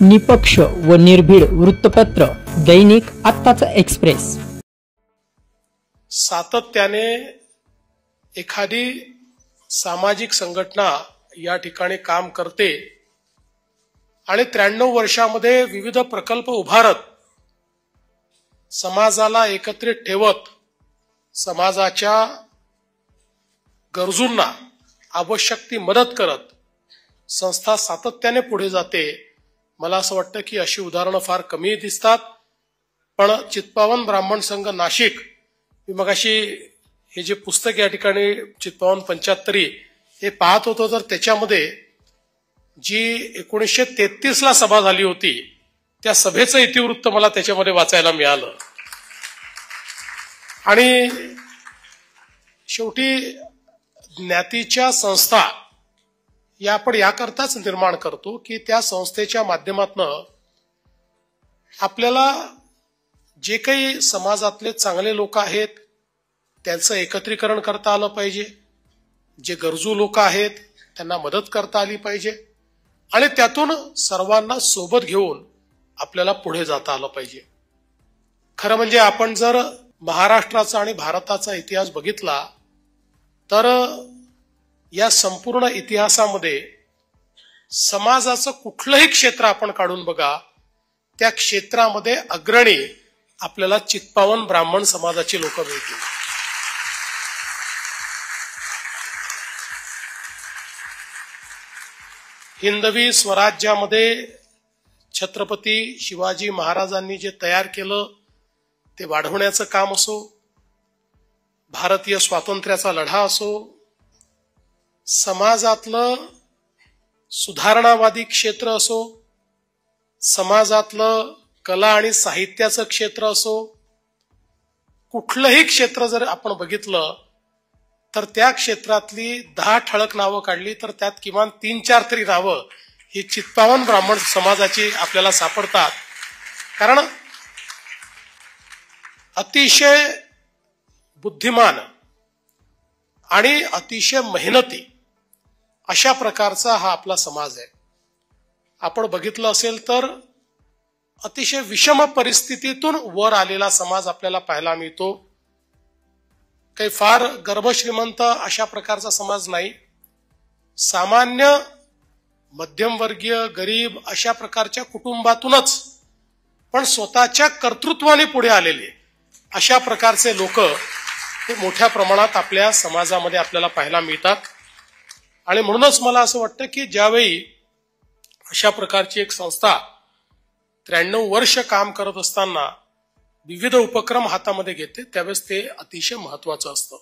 निपक्ष व निर्भीड वृत्तपत्र दैनिक आत्ताचा एक्सप्रेस। सातत्याने एखादी सामाजिक संघटना या ठिकाणी काम करते आणि 93 वर्षांमध्ये विविध प्रकल्प उभारत समाजाला एकत्रित ठेवत समाजाच्या गरजूंना आवश्यक ती मदत करत संस्था सातत्याने पुढे जाते। मला असं वाटतं की अशी उदाहरणं फार कमी दिसतात, पण चित्पावन ब्राह्मण संघ नाशिक, मी मगाशी हे जे पुस्तक या ठिकाणी चित्पावन 75 हे पाहत होतो, तर त्याच्यामध्ये जी 1933 ला सभा झाली होती त्या सभेचं इतिवृत्त मला त्याच्यामध्ये वाचायला मिळालं। आणि शेवटी ज्ञातीच्या संस्था या आपण याकरताच निर्माण करतो की त्या संस्थेच्या माध्यमातून आपल्याला जे काही समाजातले चांगले लोक आहेत त्यांचं एकत्रीकरण करता आलं पाहिजे, जे गरजू लोक आहेत त्यांना मदत करता आली पाहिजे आणि त्यातून सर्वांना सोबत घेऊन आपल्याला पुढे जाता आलं पाहिजे। खरं म्हणजे आपण जर महाराष्ट्राचा आणि भारताचा इतिहास बघितला तर या संपूर्ण इतिहासामध्ये समाजाचं कुठलंही क्षेत्र आपण काढून बघा, त्या क्षेत्रामध्ये अग्रणी आपल्याला चित्पावन ब्राह्मण समाजाची लोक मिळतील। हिंदवी स्वराज्यामध्ये छत्रपती शिवाजी महाराजांनी जे तयार केलं ते वाढवण्याचं काम असो, भारतीय स्वातंत्र्याचा लढा असो, समाजातलं सुधारणावादी क्षेत्र असो, समाजातलं कला आणि साहित्याचं क्षेत्र असो, कुठलंही क्षेत्र जर आपण बघितलं तर त्या क्षेत्रातली 10 ठळक नावं काढली तर त्यात किमान 3-4 तरी नावं ही चित्पावन ब्राह्मण समाजाची आपल्याला सापडतात। कारण अतिशय बुद्धिमान आणि अतिशय मेहनती अशा प्रकारचा हा आपला समाज आहे। आपण बघितलं असेल तर अतिशय विषम परिस्थितीतून वर आलेला समाज आपल्याला पाहायला मिळतो। काही फार गर्भश्रीमंत अशा प्रकारचा समाज नाही, सामान्य मध्यमवर्गीय गरीब अशा प्रकारच्या कुटुंबातूनच पण स्वतःच्या कर्तृत्वाने पुढे आलेले अशा प्रकारचे लोक हे मोठ्या प्रमाणात आपल्या समाजामध्ये आपल्याला पाहायला मिळतात। आणि म्हणूनच मला असं वाटतं की ज्यावेळी अशा प्रकारची एक संस्था 93 वर्ष काम करत असताना विविध उपक्रम हातामध्ये घेते त्यावेळेस ते अतिशय महत्वाचं असतं।